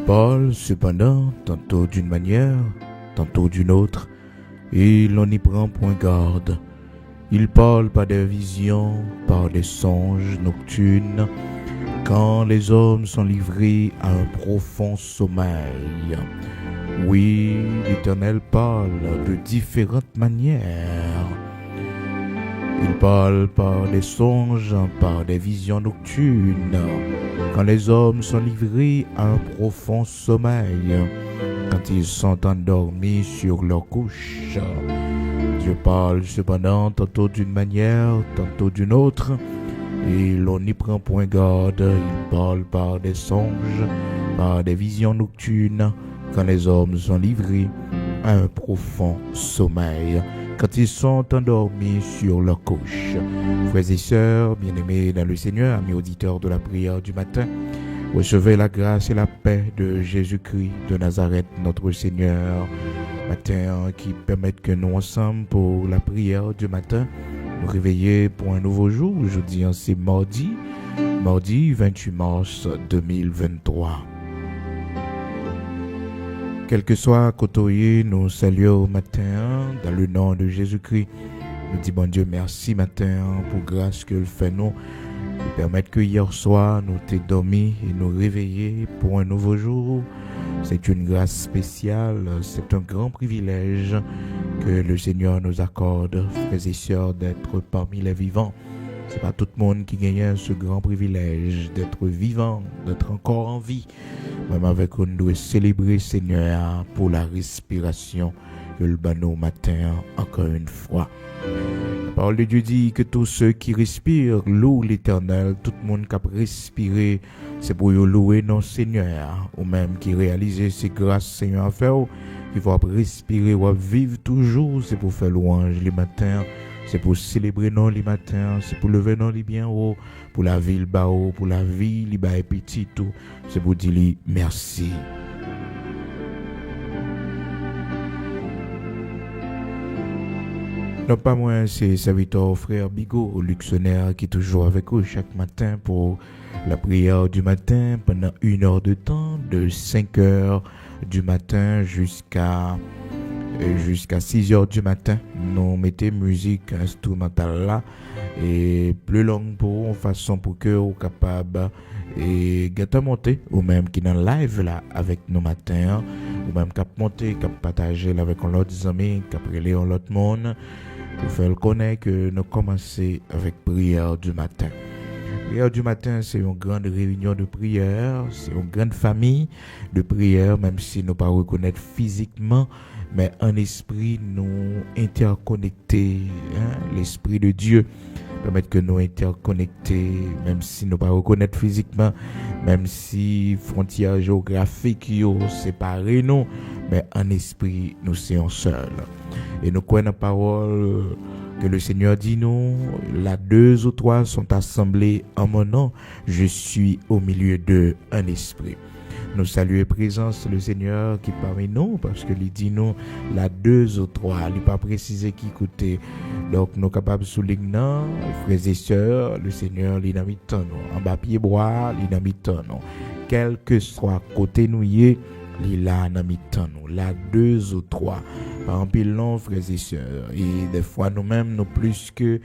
parle cependant tantôt d'une manière, tantôt d'une autre, et l'on n'y prend point garde. Il parle par des visions, par des songes nocturnes, quand les hommes sont livrés à un profond sommeil. Oui, l'Éternel parle de différentes manières. Il parle par des songes, par des visions nocturnes, quand les hommes sont livrés à un profond sommeil, quand ils sont endormis sur leur couche. Dieu parle cependant tantôt d'une manière, tantôt d'une autre, et l'on n'y prend point garde. Il parle par des songes, par des visions nocturnes, quand les hommes sont livrés à un profond sommeil, quand ils sont endormis sur leur couche. Frères et sœurs, bien-aimés dans le Seigneur, amis auditeurs de la prière du matin, recevez la grâce et la paix de Jésus-Christ de Nazareth, notre Seigneur, matin qui permettent que nous ensemble pour la prière du matin, nous réveiller pour un nouveau jour. Aujourd'hui, c'est mardi 28 mars 2023. Quel que soit côté, nous saluons au matin dans le nom de Jésus-Christ. Nous disons, bon Dieu, merci matin pour grâce que le fait nous. Nous permettre que hier soir, nous t'ayons dormi et nous réveiller pour un nouveau jour. C'est une grâce spéciale, c'est un grand privilège que le Seigneur nous accorde, frères et sœurs, d'être parmi les vivants. C'est pas tout le monde qui gagne ce grand privilège d'être vivant, d'être encore en vie. Même avec nous doit célébrer Seigneur pour la respiration que le banon matin encore une fois. La parole de Dieu dit que tous ceux qui respirent louent l'Éternel. Tout le monde qui a respiré, c'est pour louer nos Seigneur, ou même qui réalise ces grâces Seigneur à faire, qui va respirer ou vivre toujours, c'est pour faire louange les matins. C'est pour célébrer non les matins, c'est pour lever non les bien haut, pour la vie le bas haut, pour la vie les bas petit tout. C'est pour dire merci. Non pas moi, c'est serviteur frère Bigot, au luxonnaire qui est toujours avec vous chaque matin pour la prière du matin pendant 1 heure de temps, de 5 heures du matin jusqu'à 6 heures du matin. Nous mettons musique instrumentale là et plus longue pour façon pour que vous capable et gâteau monter ou même qui dans live là avec nous matin ou même cap monter cap partager là avec l'autre amis cap relayer l'autre monde pour faire connaître que nous commencer avec prière du matin. Prière du matin, c'est une grande réunion de prière, c'est une grande famille de prière, même si nous ne pouvons pas reconnaître physiquement, mais en esprit, nous interconnectés, l'esprit de Dieu permet que nous interconnectés, même si nous ne pouvons pas reconnaître physiquement, même si frontières géographiques sont séparées, nous, mais en esprit, nous sommes seuls. Et nous croyons la parole que le Seigneur dit nous, là 2 ou 3 sont assemblés en mon nom, je suis au milieu d'eux en esprit. Nous saluons présence le Seigneur qui est parmi nous, parce que il dit nous, là 2 ou 3, il n'est pas précisé qui côté. Donc nous sommes capables de souligner, frères et sœurs, le Seigneur, il est dans nous, en bas pied bois, il est dans nous. Quel que soit côté nous y est, il est dans nous, là 2 ou 3. Par exemple, non, frères et sœurs. Et des fois, nous-mêmes, nous plus que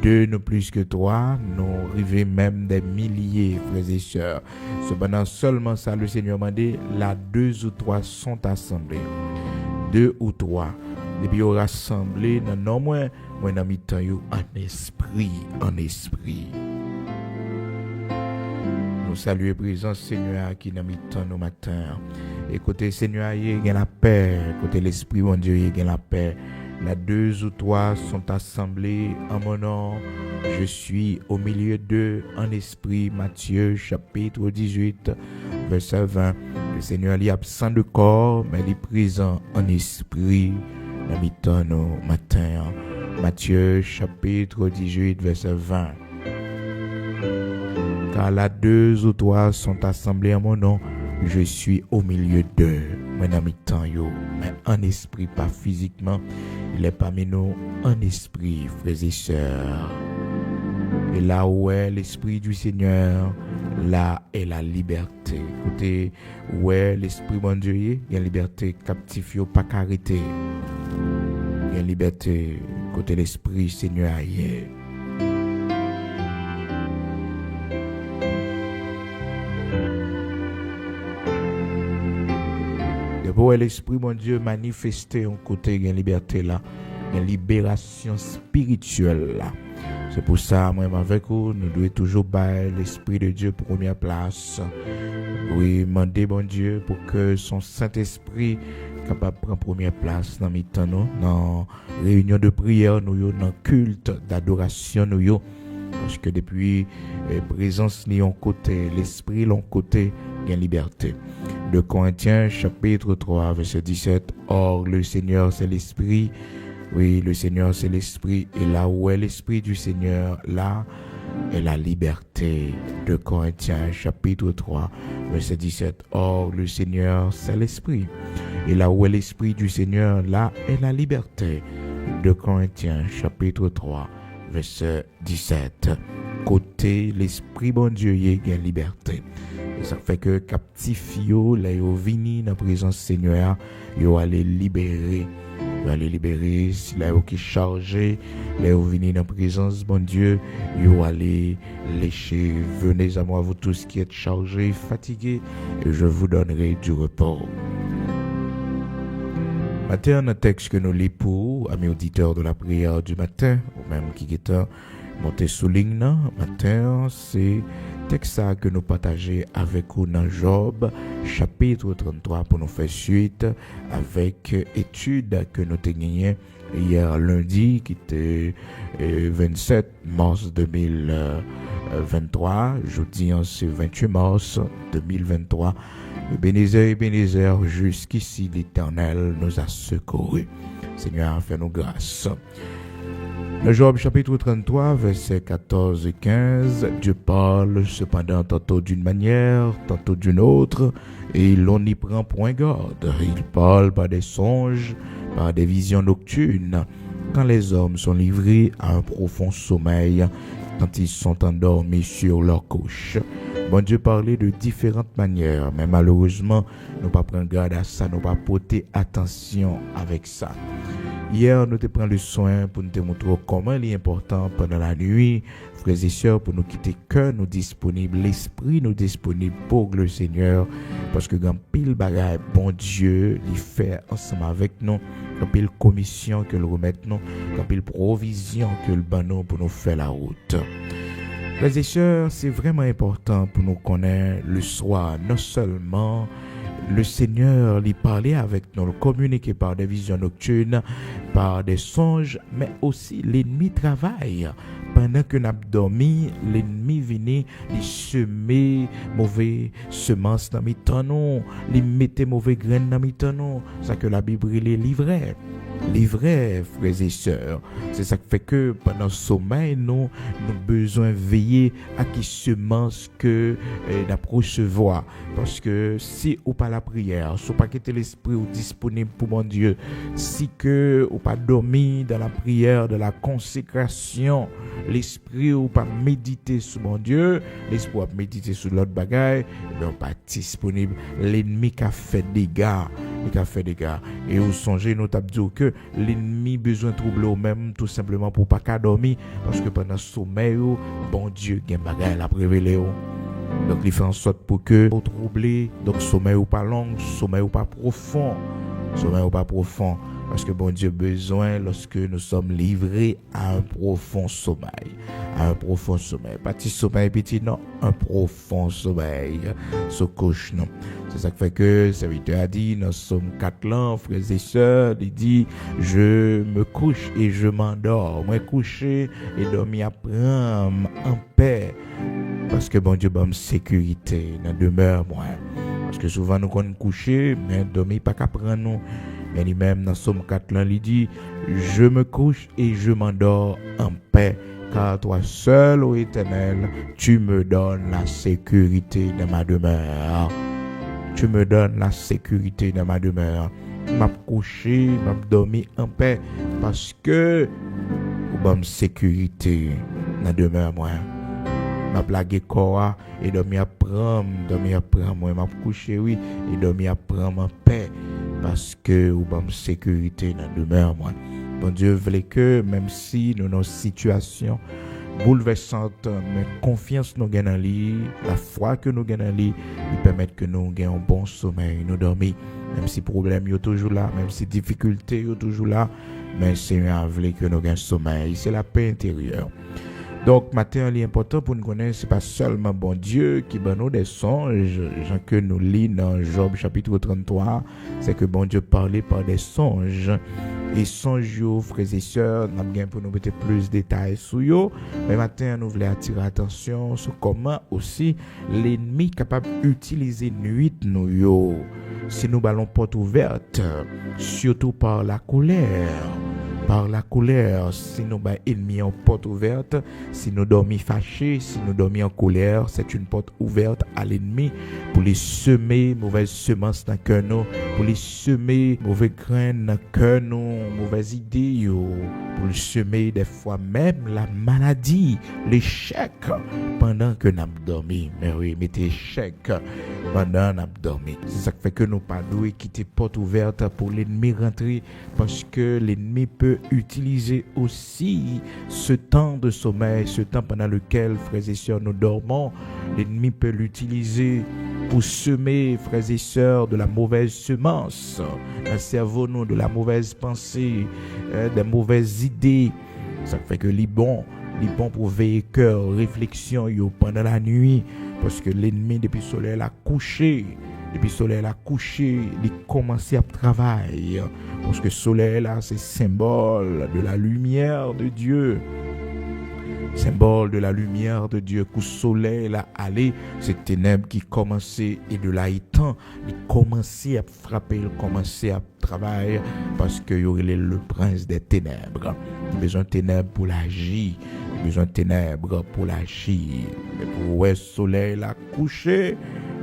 2, nous plus que 3, nous arrivons même des milliers, frères et sœurs. Cependant, seulement ça, le Seigneur m'a dit, là 2 ou 3 sont assemblés. 2 ou 3. Depuis au rassemblé, non moins, moi, dans mi-temps, en esprit. Nous saluons présence Seigneur qui nous mi-temps nos matins. Et côté Seigneur, il y a la paix. Côté l'Esprit, mon Dieu, il y a la paix. Là 2 ou 3 sont assemblés en mon nom. Je suis au milieu d'eux en esprit. Matthieu chapitre 18, verset 20. Le Seigneur est absent de corps, mais il est présent en esprit. Nous mi-temps nos matins. Matthieu chapitre 18, verset 20. Car là 2 ou 3 sont assemblés en mon nom, je suis au milieu d'eux. Mon ami Tanyo, mais en esprit, pas physiquement, il est parmi nous en esprit, frères et sœurs. Et là où est l'esprit du Seigneur, là est la liberté. Côté ouais, l'esprit bon Dieu, il y a liberté, captif yo pas carité. Il y a liberté côté l'esprit Seigneur ailleurs. Pour l'esprit mon Dieu manifesté en côté il y a liberté là, il y a libération spirituelle là. C'est pour ça moi avec vous nous devons toujours battre l'esprit de Dieu première place. Oui, demander bon Dieu pour que son Saint-Esprit capable de prendre première place dans mes temps nous, dans réunion de prière nous, dans culte d'adoration nous, parce que depuis présence ni en côté, l'esprit l'en côté, il y a liberté. De Corinthiens chapitre 3 verset 17. Or le Seigneur c'est l'esprit. Oui, le Seigneur c'est l'esprit, et là où est l'esprit du Seigneur, là est la liberté. De Corinthiens chapitre 3 verset 17. Or le Seigneur c'est l'esprit, et là où est l'esprit du Seigneur, là est la liberté. De Corinthiens chapitre 3 verset 17. Côté l'esprit bon Dieu y a liberté. Et ça fait que captif yo là yo vini dans présence Seigneur, yo aller libérer. Yo aller libérer si là yo qui chargé, là yo vini dans présence bon Dieu, yo aller lécher. Venez à moi vous tous qui êtes chargés, fatigués, et je vous donnerai du repos. Matin, un texte que nous lisons pour amis auditeurs de la prière du matin, ou même qui est monté sous ligne, matin, c'est texte que nous partageons avec vous dans Job, chapitre 33, pour nous faire suite avec étude que nous avons hier lundi, qui était 27 mars 2023. Jeudi, c'est 28 mars 2023. Ebenezer, jusqu'ici l'Éternel nous a secourus. Seigneur, fais-nous grâce. Le Job chapitre 33, versets 14 et 15, Dieu parle cependant tantôt d'une manière, tantôt d'une autre, et l'on n'y prend point garde. Il parle par des songes, par des visions nocturnes, quand les hommes sont livrés à un profond sommeil, quand ils sont endormis sur leur couche. Bon Dieu parlait de différentes manières, mais malheureusement, nous pas prendre garde à ça, nous pas porter attention avec ça. Hier, nous te prenons le soin pour nous te montrer comment il est important pendant la nuit, frères et sœurs, pour nous quitter cœur nous disponible, l'esprit nous disponible pour le Seigneur, parce que quand pile bagaille, bon Dieu, il fait ensemble avec nous, quand pile commission que le remet nous, quand pile provision que le banon pour nous faire la route. Frères et sœurs, c'est vraiment important pour nous connaître le soir, non seulement le Seigneur lui parlait avec nous, le communiquer par des visions nocturnes, par des songes, mais aussi l'ennemi travaille. Pendant que nous avons dormi, l'ennemi venait lui semer mauvais semences dans mes temps, lui mettait mauvais graines dans mes temps. C'est ça que la Bible est livrée. Livré, frères et sœurs. C'est ça qui fait que pendant le sommeil, nous besoin veiller à qui semence que nous recevoir. Parce que si ou pas la prière, si ou pas quitter l'esprit ou disponible pour mon Dieu, si que ou pas dormir dans la prière de la consécration, l'esprit ou pas méditer sur mon Dieu, l'esprit ou pas méditer sur l'autre bagaille, ou pas disponible, l'ennemi qui a fait des dégâts. Et vous songez, nous t'avons dit que l'ennemi besoin de troubler au même tout simplement pour pas qu'à dormir, parce que pendant le sommeil, bon Dieu, il y a un bagage à révéler. Donc il fait en sorte pour que vous troublez, donc sommeil ou pas long, sommeil ou pas profond, parce que bon Dieu besoin lorsque nous sommes livrés à un profond sommeil, pas petit sommeil petit, non, un profond sommeil, se couche, non. C'est ça qui fait que le serviteur a dit, nous sommes 4 ans, frères et sœurs, il dit, je me couche et je m'endors, moi coucher et dormir après en paix, parce que bon Dieu donne sécurité dans demeure moi, parce que souvent nous qu'on coucher, mais dormir pas qu'à prendre nous. Mais lui-même dans Somme 4 là, il dit, je me couche et je m'endors en paix, car toi seul, ô Éternel, tu me donnes la sécurité de ma demeure. Tu me donnes la sécurité de ma demeure. M'a couché, m'a dormi en paix, parce que ou bonne sécurité dans demeure moi. m'a blagué corps et dormir prendre moi m'a coucher oui et dormir prendre en paix parce que ou bon sécurité dans demeure moi. Bon Dieu voulait que même si nous dans situation bouleversante, mais confiance nous gagnons en lui, la foi que nous gagnons en lui, il permet que nous gagnons un bon sommeil, nous dormir, même si problème est toujours là, même si difficulté est toujours là, mais c'est un voulait que nous gagnons sommeil, c'est la paix intérieure. Donc, matin, l'important pour nous connaître, c'est pas seulement bon Dieu qui donne nous des songes, gens que nous lisons dans Job chapitre 33, c'est que bon Dieu parlait par des songes. Et songes, frères et sœurs, nous avons pour nous mettre plus de détails sur eux. Mais matin, nous voulons attirer l'attention sur comment aussi l'ennemi est capable d'utiliser nuit nous yo. Si nous ballons porte ouverte, surtout par la colère. Par la colère, si nous avons ennemi en porte ouverte, si nous dormons fâchés, si nous dormons en colère, c'est une porte ouverte à l'ennemi pour les semer mauvaises semences dans le cœur nous, pour les semer mauvaises graines dans le cœur nous, mauvaises idées, pour les semer des fois même la maladie, l'échec pendant que nous dormons. Mais oui, mettez échec pendant que nous dormons. C'est ça qui fait que nous ne pas quitter porte ouverte pour l'ennemi rentrer parce que l'ennemi peut utiliser aussi ce temps de sommeil, ce temps pendant lequel, frères et sœurs, nous dormons. L'ennemi peut l'utiliser pour semer, frères et sœurs, de la mauvaise semence dans le cerveau, nous, de la mauvaise pensée, des mauvaises idées. Ça fait que les bons pour veiller cœur, réflexion pendant la nuit, parce que l'ennemi, depuis le soleil a couché, il commence à travailler. Parce que le soleil là, c'est symbole de la lumière de Dieu. Symbole de la lumière de Dieu. Que le soleil là allait, c'est ténèbres qui commençaient et de là il commençait à frapper, il commençait à travailler parce que il y aurait le prince des ténèbres. Il a besoin de ténèbres pour l'agir. Il a besoin de ténèbres pour l'agir. Mais pour le soleil là couché,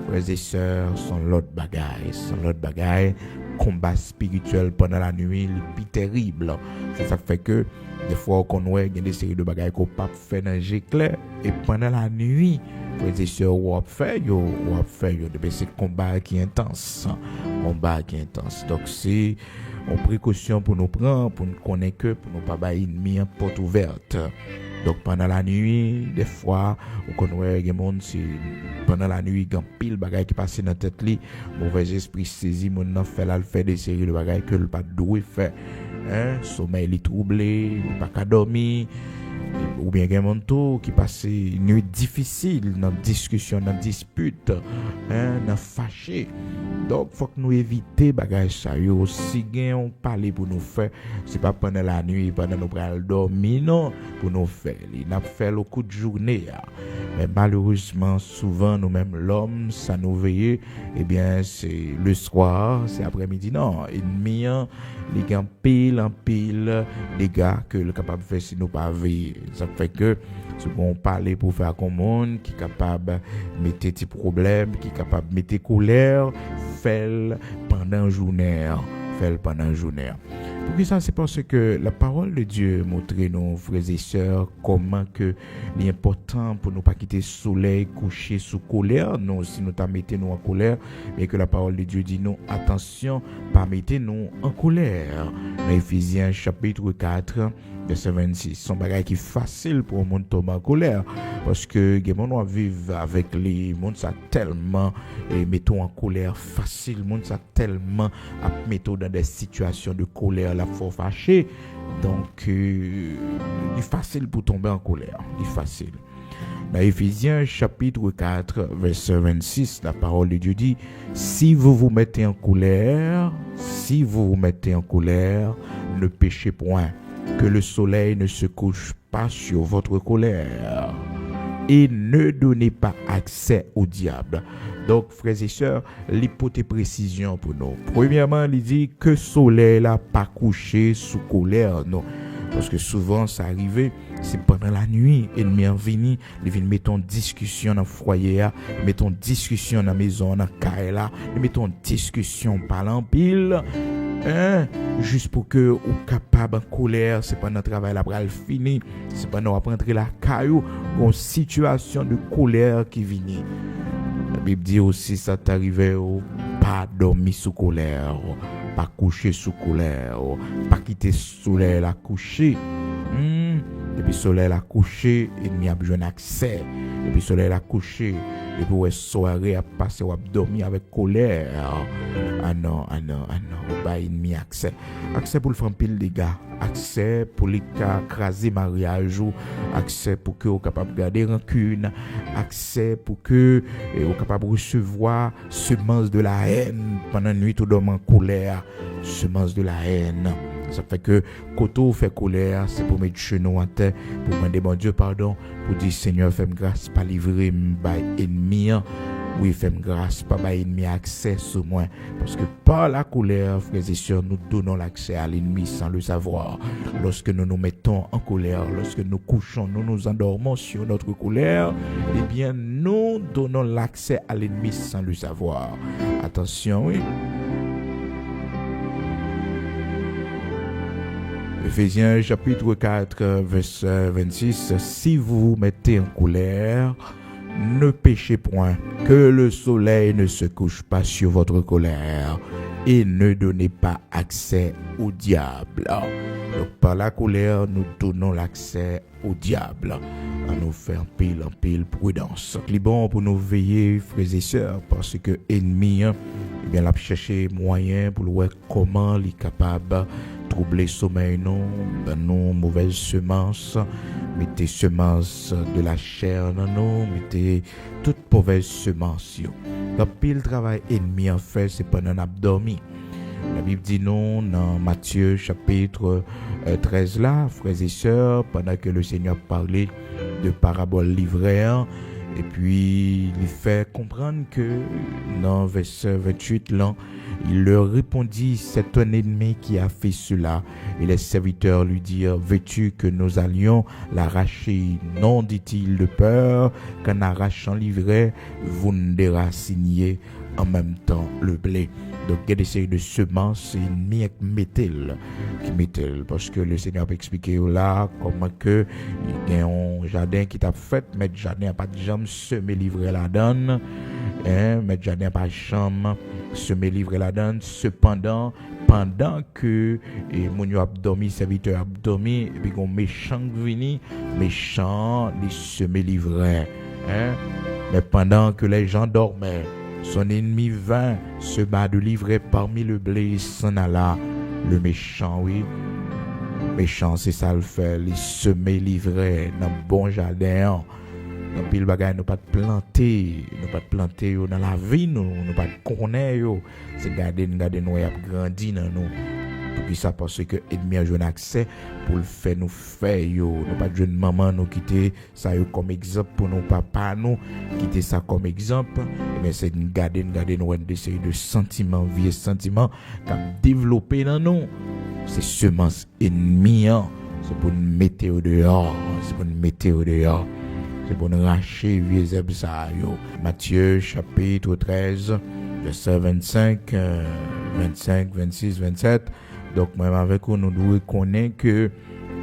frères et sœurs, sont l'autre bagaille, combat spirituel pendant la nuit, le plus terrible. C'est ça qui fait que des fois qu'on voit des séries de bagailles qu'on pas fait dans l'éclair et pendant la nuit, frères et sœurs, on fait c'est combat qui est intense. Donc c'est une précaution pour nous prendre, pour nous connaître que pour nous pas bailler ennemi en porte ouverte. Donc pendant la nuit, des fois, on connaît des gens, pendant la nuit, il y a pile bagaille qui passe dans la tête, mauvais esprit saisi, mon nan fait des séries de bagailles que le pas doué faire. Sommeil est troublé, il pas qu'à dormir, ou bien il y a des gens qui passent une nuit difficile dans discussion, dans dispute, dans fâché. Donc faut que nous éviter bagaille ça yo. Si on parler pour nous faire, c'est pas pendant la nuit, pendant nous pral dormir non, pour nous faire. Il n'a fait le coup de journée. Mais malheureusement, souvent nous même l'homme, ça nous veille, eh bien c'est le soir, c'est après-midi non, ennemi les gars en pile des gars que le capable faire si nous pas veiller. Ça fait que si on parler pour faire comme monde qui capable mettre des problèmes, qui capable mettre colère, faire pendant journée. Pour ça, c'est parce que la parole de Dieu montre nos frères et sœurs comment que l'important pour nous pas quitter le soleil couché sous colère, non, si nous t'as mettez nous en colère, et que la parole de Dieu dit non, attention, pas mettez nous en colère. Dans Éphésiens chapitre 4, verset 26, son bagage qui est facile pour le monde tomber en colère, parce que les gens vivent avec les monde ça tellement mettons en colère facile, monde ça tellement mettons dans des situations de colère la faut fâcher, donc il est facile pour tomber en colère, il est facile. Dans Éphésiens chapitre 4 verset 26, la parole de Dieu dit: si vous vous mettez en colère, ne péchez point, que le soleil ne se couche pas sur votre colère, et ne donnez pas accès au diable. Donc, frères et sœurs, l'hypothèse précision pour nous. Premièrement, il dit que le soleil n'a pas couché sous colère, non. Parce que souvent, ça arrive, c'est pendant la nuit, ennemi en vini, il vient mettre en discussion dans le foyer, mettre en discussion dans la maison, dans le carré là, mettre en discussion par l'empile. juste pour que ou capable en colère, c'est pas notre travail là pour le fini, c'est pas nous rentrer la caillou, une situation de colère qui vient. La Bible dit aussi ça t'arrive au pas dormir sous colère, pas coucher sous colère, pas quitter soleil la coucher. Depuis soleil la coucher, il n'y a besoin d'accès. Depuis soleil la coucher, et pour soirée à passer ou à dormir avec colère. Ah non. Bah, il n'y a accès. Accès pour le faire pile les gars. Accès pour les cas craser mariage ou accès pour que vous capable de garder rancune. Accès pour que vous capable de recevoir semence de la haine pendant une nuit tout dormant en colère. Semence de la haine. Ça fait que quand on fait colère, c'est pour mettre genou en terre, pour demander mon Dieu pardon, pour dire Seigneur, fais-moi grâce, pas livrer mes ennemis. Oui, fais-moi grâce, pas mes ennemis accès sur moi. Parce que par la colère, frères et sœurs, nous donnons l'accès à l'ennemi sans le savoir. Lorsque nous nous mettons en colère, lorsque nous couchons, nous nous endormons sur notre colère, eh bien, nous donnons l'accès à l'ennemi sans le savoir. Attention, oui. Éphésiens chapitre 4, verset 26, si vous vous mettez en colère, ne péchez point, que le soleil ne se couche pas sur votre colère et ne donnez pas accès au diable. Donc par la colère, nous donnons l'accès au diable. À nous faire en pile prudence. C'est bon pour nous veiller, frères et sœurs, parce que l'ennemi, eh bien, l'a cherché moyen pour voir comment il est capable troubler le sommeil, non, dans nos mauvaises semences, mettez semences de la chair dans nous, mettez toutes mauvaises semences. Donc, pile travail ennemi en fait, c'est pendant qu'on a dormi. La Bible dit non dans Matthieu chapitre 13 là, frères et sœurs, pendant que le Seigneur parlait de paraboles livrées, et puis il fait comprendre que dans verset 28 là, il leur répondit, c'est un ennemi qui a fait cela. Et les serviteurs lui dirent, veux-tu que nous allions l'arracher? Non, dit-il, de peur qu'en arrachant l'ivraie, vous ne déraciniez en même temps le blé. Donc, il y a des séries de semences, c'est une métal, parce que le Seigneur a expliqué là comment que il y a un jardin qui t'a fait, mais le jardin n'a pas de jambe, semer livrer la donne, mais le jardin n'a pas de jambe, semer livrer la donne. Cependant, pendant que mon yo a dormi, serviteur a dormi, et puis un méchant vini, méchant, il semer livrer, mais pendant que les gens dormaient, son ennemi vint se bat de livrer parmi le blé, s'en alla. Le méchant, oui. Méchant, c'est ça le fait. Il semer livrer dans le bon jardin. Dans le bagage, nous pas planter. Nous pas planter dans la vie, nous pas connaître. C'est garder nous grandir dans nous. Puis ça parce que l'ennemi a joué un accès pour le faire nous faire nous pas de maman nous quitter ça comme exemple pour nos papa nous quitter ça comme exemple mais c'est une garder nous une série de sentiments vieux sentiments qu'a développé dans nous c'est semence ennemi c'est pour nous mettre au dehors c'est pour nous racher vieux herbes ça Matthieu chapitre 13 verset 25 26 27. Donc, même avec vous, nous devons reconnaître que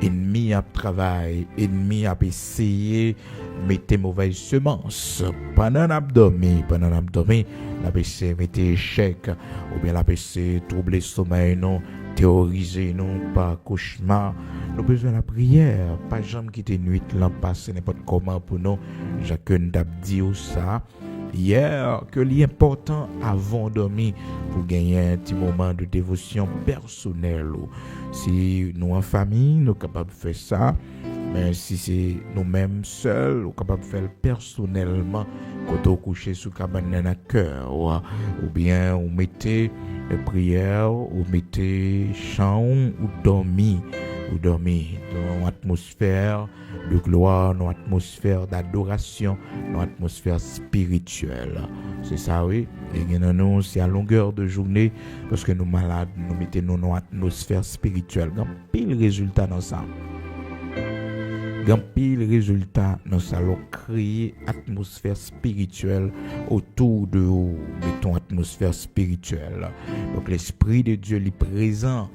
l'ennemi a travaillé, l'ennemi a essayé de mettre mauvaises semences. Pendant l'abdomen, la essayé de mettre échec, ou bien la essayé de troubler le sommeil, non, théoriser, non, par cauchemar. Nous avons besoin de la prière, pas jamais quitter nuit, l'en passer n'importe comment pour nous. Chacun t'a dit ça. Hier, que l'important avant de dormir pour gagner un petit moment de dévotion personnelle. Si nous en famille, nous sommes capables de faire ça, mais si c'est nous-mêmes seuls, nous sommes capables de faire personnellement quand on couche sous cabane dans le cœur, ou bien on mettez prière, ou mettez chant, ou dormir dans une atmosphère de gloire, dans une atmosphère d'adoration, dans une atmosphère spirituelle. C'est ça, oui. Et nous, c'est à longueur de journée, parce que nous malades, nous mettons dans une atmosphère spirituelle. Il y a pile résultat dans ça. Pile résultat dans ça, créer atmosphère spirituelle autour de vous, mettons atmosphère spirituelle. Donc l'esprit de Dieu est présent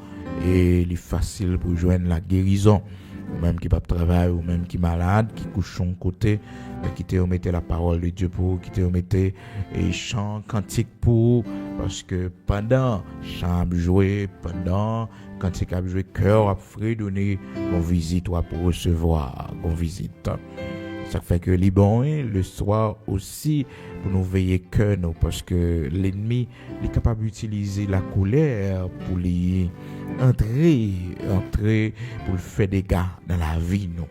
et il est facile pour joindre la guérison. Ou même qui pas travail, ou même qui malade, qui couche son côté, qui te remettait la parole de Dieu pour, qui te remettait et chant cantique pour, parce que pendant chant joué, pendant cantique a joué, cœur a fredonné, on visite ou pour recevoir, on visite. Ça fait que les bons, le soir aussi, pour nous veiller que nous, parce que l'ennemi est capable d'utiliser la colère pour les entrer pour faire des dégâts dans la vie, nous.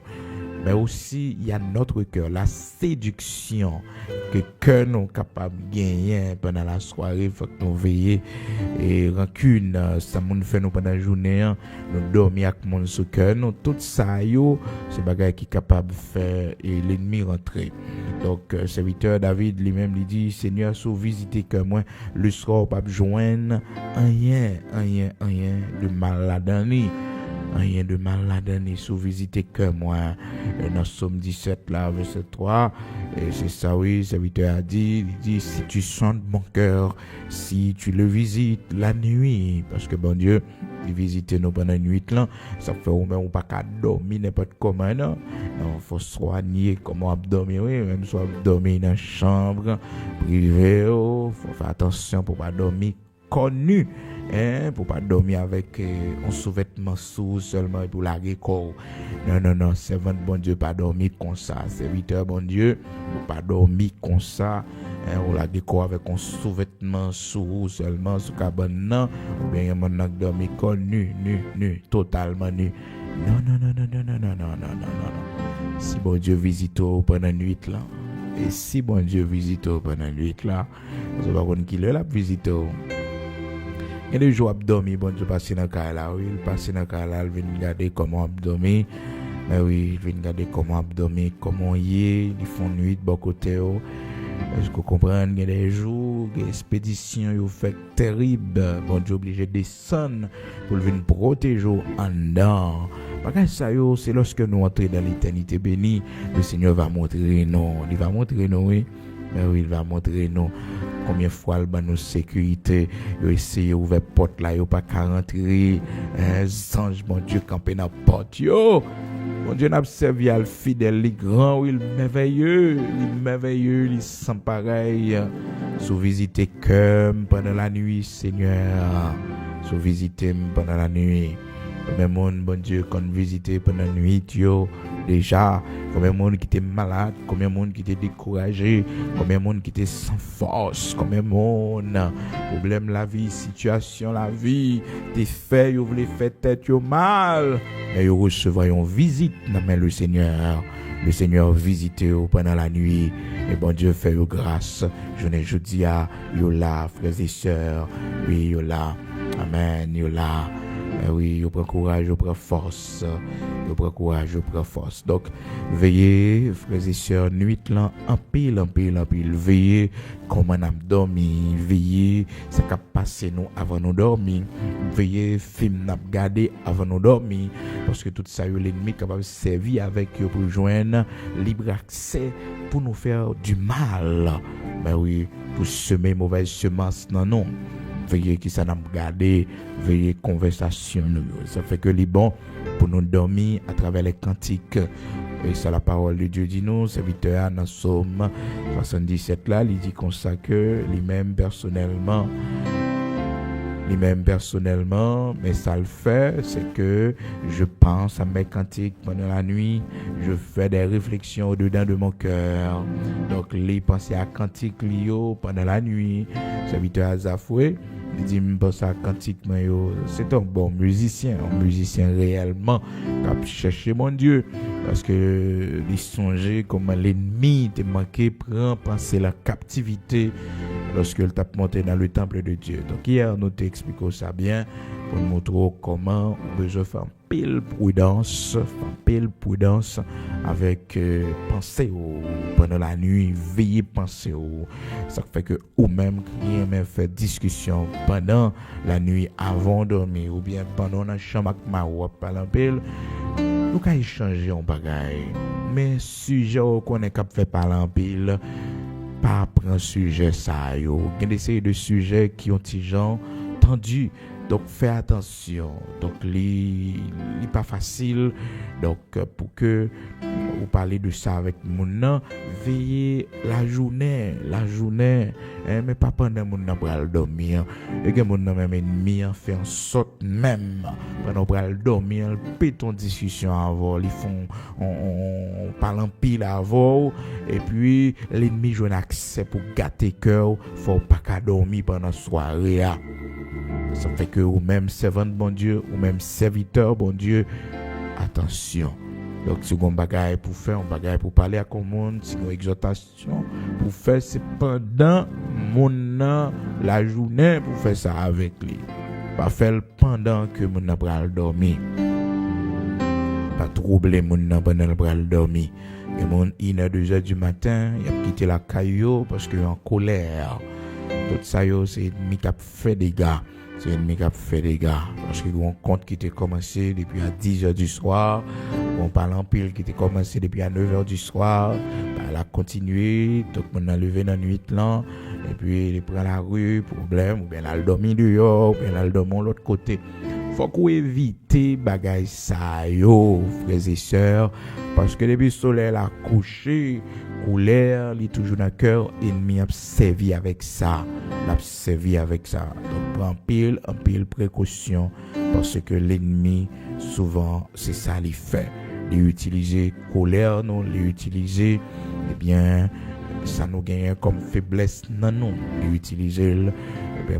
Mais aussi, il y a notre cœur, la séduction que cœur nous capable de gagner pendant la soirée, il faut que nous veillions. Et rancune, ça nous fait nous pendant la journée, nous dormir avec mon sous cœur, nous, tout ça, c'est bagage qui est capable de faire et l'ennemi rentrer. Donc, serviteur David lui-même lui dit, Seigneur, sous visiter que moi, le soir, pas joindre rien de mal à donner. Rien de mal là-dedans, sous visiter que moi. Dans Somme 17, là, verset 3, et c'est ça, oui, le serviteur a dit, il dit, si tu sondes mon cœur, si tu le visites la nuit, parce que bon Dieu, il visite nous pendant la nuit, là, ça fait au moins pas qu'à dormir n'importe comment, non, il faut soigner comment dormir, oui, même soit dormir dans la chambre privée, faut faire attention pour pas dormir connu. Pour pas dormir avec un sous-vêtement sous seulement pour larguer corps. Non, servant bon Dieu pas dormir comme ça. Serviteur bon Dieu, pas dormir comme ça. On larguer corps avec un sous-vêtement sous seulement sous cabane non. Ou bien mon nak dormir corps nu, totalement nu. Non. Si bon Dieu visite pendant la nuit là. Et si bon Dieu visite pendant la nuit là, ça va qu'on qui la visite. Il y a des jours abdomen, bon Dieu passe dans le cas là, oui, il passe dans le cas là, il vient regarder comment abdomen, mais oui, il vient regarder comment abdomen, comment il est, ils font nuit de bon côté. Est-ce que vous comprenez, il y a des jours, des expéditions, ils fait terrible, bon Dieu obligé de descendre pour venir protéger en dedans. Parce que ça, c'est lorsque nous entrons dans l'éternité bénie, le Seigneur va montrer nous, il va montrer nous, oui. Mais oui, il va montrer nous combien de fois il va nous sécurité. Il essaye d'ouvrir la porte là, il pas qu'à rentrer. Ange, mon Dieu, camper dans la porte. Yo, mon Dieu, n'a servi à le fidèle, il grand, il merveilleux, il sans pareil. Sous visiter cœur pendant la nuit, Seigneur. Sous visiter pendant la nuit. Combien de monde, bon Dieu, qu'on visite pendant la nuit, yo. Déjà, combien de monde qui était malade, combien de monde qui était découragé, combien de monde qui était sans force, combien de monde, problème la vie, situation la vie, des faits, vous voulez faire tête mal, mais vous recevrez une visite dans le Seigneur visite pendant la nuit, et bon Dieu fait grâce, je dis à vous là, frères et sœurs, oui, vous là, amen, vous là. Oui, vous prenez courage, vous prenez force. Vous prenez courage, vous prenez force. Donc, veillez, frères et sœurs, nuit là, en pile. Veillez comment on a dormi. Veillez, ce qui a passé nous avant nous dormir. Veillez, film n'a regardé avant nous dormir. Parce que tout ça, l'ennemi est capable de servir avec eux pour joindre libre accès pour nous faire du mal. Ben oui, pour semer mauvaise semence dans nous. Veillez qui ça n'a regardé, veillez conversation nous. Ça fait que les bons pour nous dormir à travers les cantiques. Et ça la parole de Dieu dit nous, serviteur dans Somme 77 là, il dit comme ça que lui-même personnellement, mais ça le fait, c'est que je pense à mes cantiques pendant la nuit, je fais des réflexions au-dedans de mon cœur. Donc, les pensées à cantiques liées pendant la nuit, serviteur Azafoué, il dit, je pense à cantique, c'est un bon musicien réellement, qui a cherché mon Dieu, parce que il songeait comment l'ennemi te manqué, prend penser la captivité lorsque il t'a monté dans le temple de Dieu. Donc hier, nous t'expliquons ça bien pour nous montrer comment on peut faire pile prudence avec penser pendant la nuit, veiller penser ça fait que ou même rien même fait discussion pendant la nuit avant de dormir ou bien pendant la chambre avec ma ou parler pile nous qu'à échanger en bagaille mais sujet qu'on est capable faire parler en pile pas prendre sujet ça yo il y a des séries de sujets qui ont des gens tendus Donc fais attention. Donc li pas facile. Donc pour que vous parlez de ça avec mon nan, veillez la journée, mais pas pendant mon nan pral dormir. Et que mon nan même ennemi fait en sorte même pendant pral dormir, pète ton discussion avant, ils font on parle en pile avant et puis l'ennemi joue un accès pour gâter cœur, faut pas qu'à dormir pendant soirée. Ça fait que ou même servant bon Dieu, ou même serviteur bon Dieu, attention. Donc si on bagaille pour faire, on bagaille pour parler à tout le monde, si on exhortation pour faire, c'est pendant la journée pour faire ça avec lui. Pas faire pendant que mon n'a pas dormir. Pas troubler mon n'a pas dormir. Et mon 1h 2h du matin, il a quitté la caillou parce qu'il est en colère. Tout ça c'est ennemi qui a fait des gars. C'est ennemi qui a fait des gars. Parce que on compte qui était commencé depuis à 10h du soir. On parle en pile qui était commencé depuis à 9h du soir. Elle a continué. Donc on a levé dans la nuit là. Et puis il prend la rue, problème. Ou bien elle a dormi dehors. Ou bien elle a dormi de l'autre côté. Faut qu'on évite bagay ça yo, frères et sœurs. Parce que depuis le soleil a couché, colère, il est toujours dans le cœur, ennemi a servi avec ça. Donc prends en pile précaution parce que l'ennemi souvent c'est ça il fait. Il utilise colère, non, il utilise ça nous gagne comme faiblesse non nous. Il utilise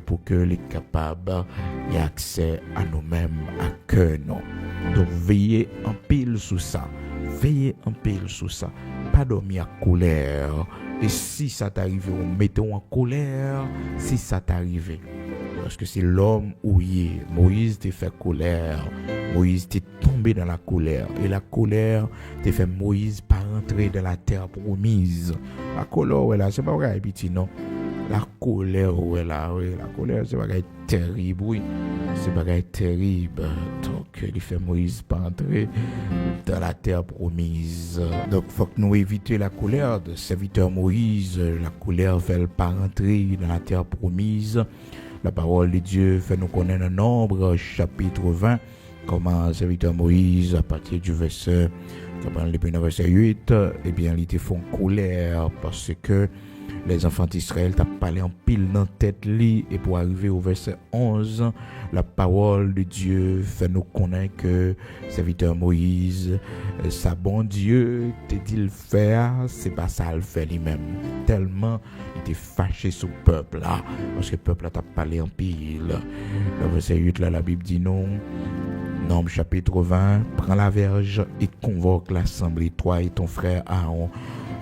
pour que les capables aient accès à nous-mêmes, à cœur non. Donc veillez en pile sur ça. Pas dormir à colère. Et si ça t'arrive, mettez-vous en colère. Si ça t'arrive, parce que c'est l'homme où il est. Moïse t'a fait colère. Moïse t'est tombé dans la colère. Et la colère t'a fait Moïse pas rentrer dans la terre promise. La colère, c'est pas vrai, petit non. La colère, la colère, c'est pas terrible, oui. C'est pas terrible. Donc, il fait Moïse pas entrer dans la terre promise. Donc, il faut que nous évitions la colère de serviteur Moïse. La colère fait pas rentrer dans la terre promise. La parole de Dieu fait nous connaître un nombre, chapitre 20, comment serviteur Moïse, à partir du verset, depuis le verset 8, eh bien, il était font colère parce que les enfants d'Israël t'ont parlé en pile dans tête li et pour arriver au verset 11, la parole de Dieu fait nous connaître que serviteur Moïse, sa bon Dieu te dit le faire, c'est pas ça le fait lui-même. Tellement il était fâché sur le peuple là, parce que le peuple t'a parlé en pile. Le verset 8 là, la Bible dit non. Nombre chapitre 20, prends la verge et convoque l'assemblée, toi et ton frère Aaron.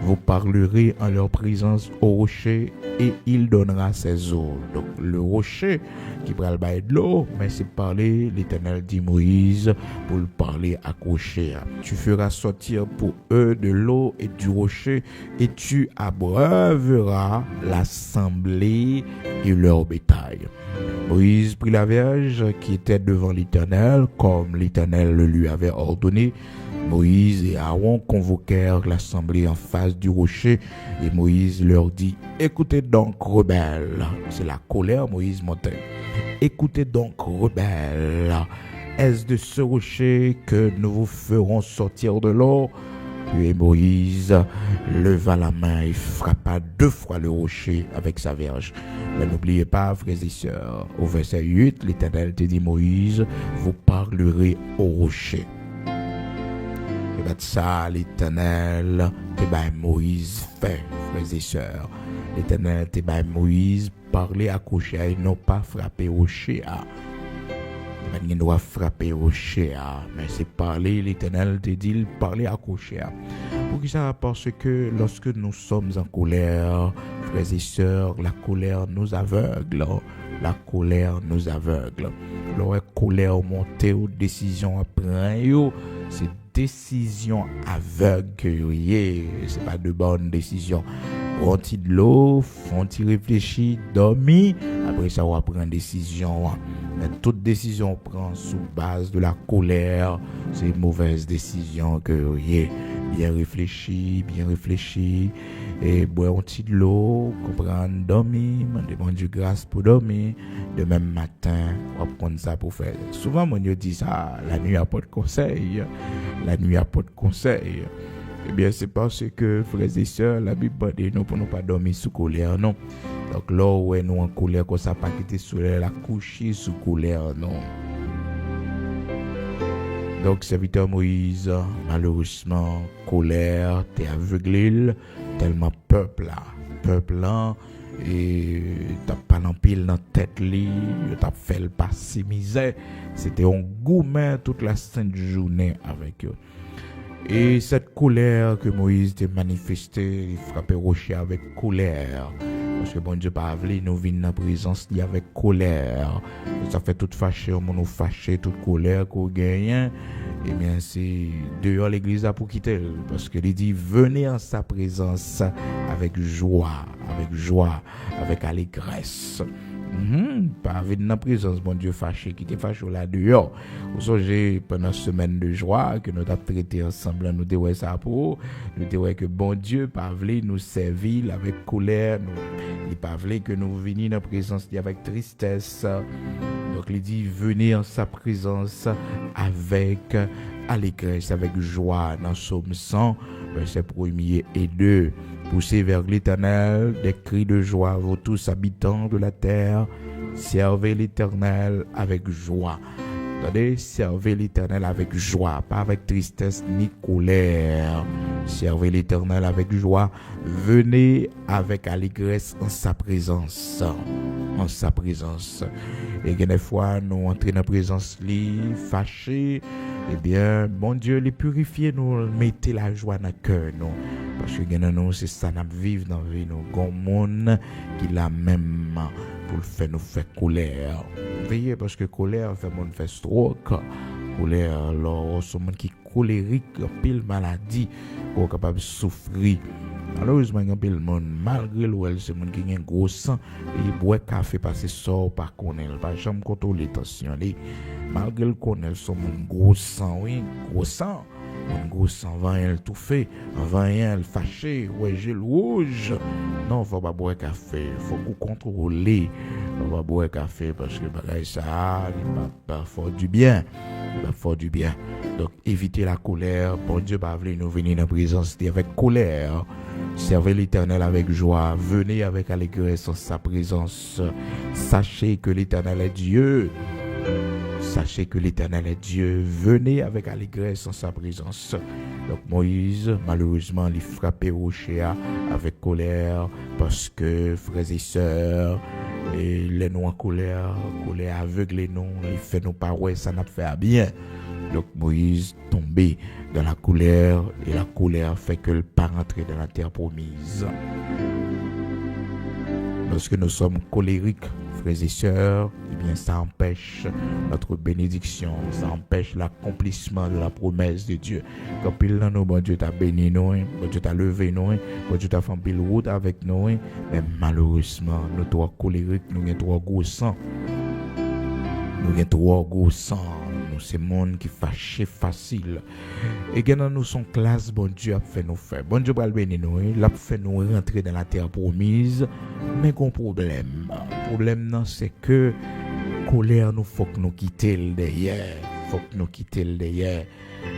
Vous parlerez en leur présence au rocher et il donnera ses eaux. Donc le rocher qui prend le bail de l'eau, mais c'est parler, l'Éternel dit Moïse, pour le parler à rocher. Tu feras sortir pour eux de l'eau et du rocher et tu abreuveras l'assemblée et leur bétail. Moïse prit la verge qui était devant l'Éternel, comme l'Éternel le lui avait ordonné. Moïse et Aaron convoquèrent l'assemblée en face du rocher et Moïse leur dit, écoutez donc rebelles, c'est la colère Moïse montait, écoutez donc rebelles, est-ce de ce rocher que nous vous ferons sortir de l'eau? Puis Moïse leva la main et frappa 2 fois le rocher avec sa verge. Mais n'oubliez pas, frères et sœurs, au verset 8, l'Éternel te dit Moïse, vous parlerez au rocher. Et bien ça, l'Éternel te bat Moïse fait, frères et sœurs. L'Éternel te bat Moïse parler à rocher et non pas frapper au rocher. Il doit frapper au rocher, mais c'est parler, l'Éternel te dit parler à rocher. Pour qui ça? Parce que lorsque nous sommes en colère, frères et sœurs, la colère nous aveugle. La colère nous aveugle. La colère montée aux décisions à prendre, c'est décision aveugle, c'est pas de bonnes décisions. Prends-tu de l'eau, font-tu réfléchir, dormir, après ça on va prendre une décision. Mais toute décision prend sous base de la colère, c'est une mauvaise décision que bien réfléchi, et boire un petit de l'eau, comprendre, dormir, demander bon Dieu grâce pour dormir, de même matin, on va prendre ça pour faire. Souvent, mon Dieu dit ça, la nuit a pas de conseil, la nuit a pas de conseil. Eh bien, c'est parce que, frères et sœurs, la Bible dit nous pour ne pas dormir sous colère, non. Donc là où nous en colère, qu'on ça pas quitter sous la coucher sous colère, non. Donc, serviteur Moïse, malheureusement, colère, t'es aveuglé, tellement peuple là, et t'as pas l'empile dans la tête li, t'as fait le passé misère, c'était un gourmet toute la sainte journée avec eux. Et cette colère que Moïse a manifestée, il frappait rocher avec colère. Parce que bon Dieu pas voulu nous venir dans la présence avec colère. Et ça fait tout fâché, on nous fâché, toute colère qu'on gagne. Eh bien, c'est dehors l'église pour quitter. Parce que il dit, venez en sa présence avec joie, avec allégresse. Pas venir dans la présence, bon Dieu fâché, qui était fâché là dehors. Vous savez, pendant une semaine de joie que nous avons traité ensemble, nous avons ça pour nous avons que bon Dieu pas voulu nous servir avec colère, il pas voulu que nous venions dans la présence avec tristesse. Donc il dit venez en sa présence avec allégresse, avec joie. Dans Psaume 100, verset 1er et 2. Poussez vers l'Éternel des cris de joie, vous tous habitants de la terre, servez l'Éternel avec joie. Attendez, servez l'Éternel avec joie, pas avec tristesse ni colère. Servez l'Éternel avec joie, venez avec allégresse en sa présence. En sa présence. Et des fois, nous entrons dans la présence, fâchés. Eh bien, bon Dieu, les purifier, nous mettez la joie dans le cœur, nous. Parce que nous, c'est ça, nous vivons dans la vie, nous. Gon monde qui l'a même pour le faire nous faire colère. Veillez, parce que colère fait monde faire stroke. Colère, alors, c'est monde qui est colérique, pile maladie, ou capable de souffrir. Malheureusement, il y a plein de monde, malgré le c'est monde qui a un gros sang, il boit café parce que sort par connaître, pas jamais contrôler tension. Malgré le connaître, son gros sang, oui, gros sang. Mon gros sang va elle tout fait, va elle fâché, ouais, j'ai le rouge. Non, faut pas boire café, faut qu'on contrôler. Faut pas boire café parce que bagay ça, il pas fort du bien. Il va fort du bien. Donc évitez la colère. Bon Dieu va venir nous venir dans la présence avec colère. Servez l'Éternel avec joie. Venez avec allégresse en sa présence. Sachez que l'Éternel est Dieu. Sachez que l'Éternel est Dieu. Venez avec allégresse en sa présence. Donc Moïse, malheureusement, il frappait rocher avec colère parce que, frères et sœurs, les nous en colère aveugle nous, il fait nos paroles, ça n'a pas fait bien. Donc Moïse tombait dans la colère et la colère fait que le pas rentrer dans la terre promise. Lorsque nous sommes colériques, frères et sœurs, eh bien ça empêche notre bénédiction, ça empêche l'accomplissement de la promesse de Dieu. Quand pile dans nous, bon Dieu t'a béni nous, bon Dieu t'a levé nous, bon Dieu t'a fait pile route avec nous, mais malheureusement, nous trois colériques, nous avons trois gros sang. Nous avons trois gros sang. Nous c'est monde qui fâché facile. Et quand nous sommes classe, bon Dieu a fait nous faire. Bon Dieu va le bénir nous, il a fait nous rentrer dans la terre promise, mais qu'on problème. Le problème non c'est que colère nous faut que nous quitter le derrière, faut que nous quitter le derrière.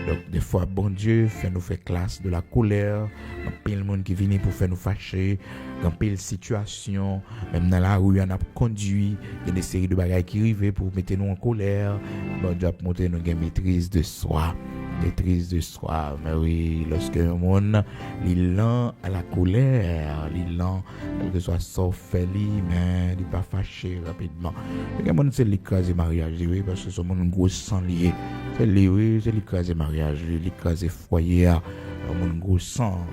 Donc des fois bon Dieu fait nous faire classe de la colère, un pile monde qui vient pour faire nous fâcher, un pile situation, même dans la rue on a conduit, il y a des séries de bagages qui arrivent pour mettre nous en colère. Bon Dieu a montré nous une maîtrise de soi. Maîtrise de soi, mais oui, lorsque un monde il lent à la colère, il lent que soit sauf fait mais il pas fâché rapidement. Le monde c'est l'écraser mariage, oui, parce que son monde gros sang lié. C'est lui, oui, c'est l'écraser mariage, l'écraser foyer, un gros sang,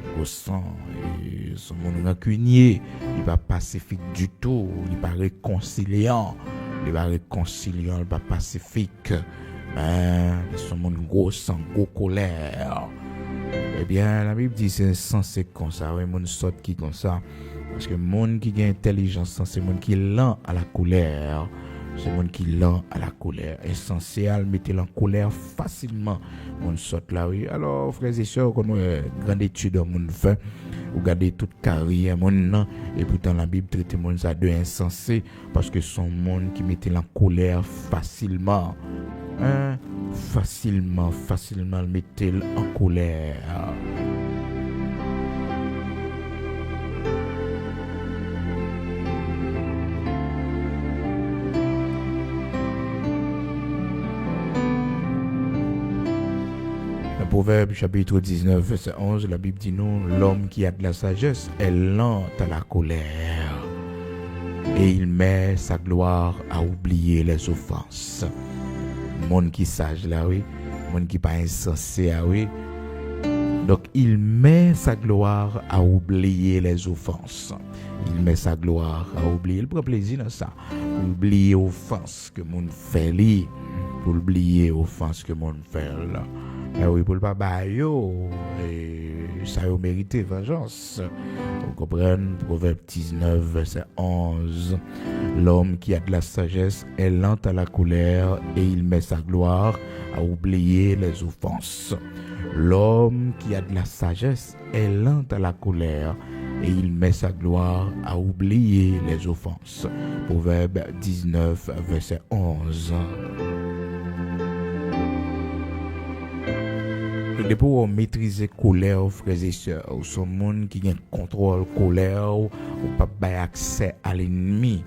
et son monde rancunier, il pas pacifique du tout, il pas réconciliant, il pas pacifique. Ils sont mon gros sang, gros colère. Eh bien, la Bible dit c'est censé comme ça, oui, mon sort qui comme ça. Parce que monde qui a intelligence, c'est monde qui est lent à la colère. C'est le monde qui lent à la colère. Essentiel, mettez en colère facilement. On saute là, oui. Alors, frères et sœurs, quand on a une grande étude, on fait, vous regardez toute carrière, et pourtant la Bible traite le monde ça de insensé, parce que son monde qui mettait en colère facilement. Hein? Facilement, mettez en colère. Proverbe chapitre 19, verset 11, la Bible dit nous, l'homme qui a de la sagesse est lent à la colère et il met sa gloire à oublier les offenses. Monde qui sage là, oui, monde qui pas insensé, ah oui. Donc il met sa gloire à oublier les offenses. Il met sa gloire à oublier. Il prend plaisir dans ça. Oublier offenses que monde fait lui. Pour oublier offenses que monde fait là. Eh oui, pour le papa, ça a mérité vengeance. Vous comprenez, Proverbe 19, verset 11. L'homme qui a de la sagesse est lent à la colère et il met sa gloire à oublier les offenses. L'homme qui a de la sagesse est lent à la colère et il met sa gloire à oublier les offenses. Proverbe 19, verset 11. Pour maîtriser la colère, frères et sœurs, ou son monde qui a un contrôle colère, ou pas avoir accès à l'ennemi,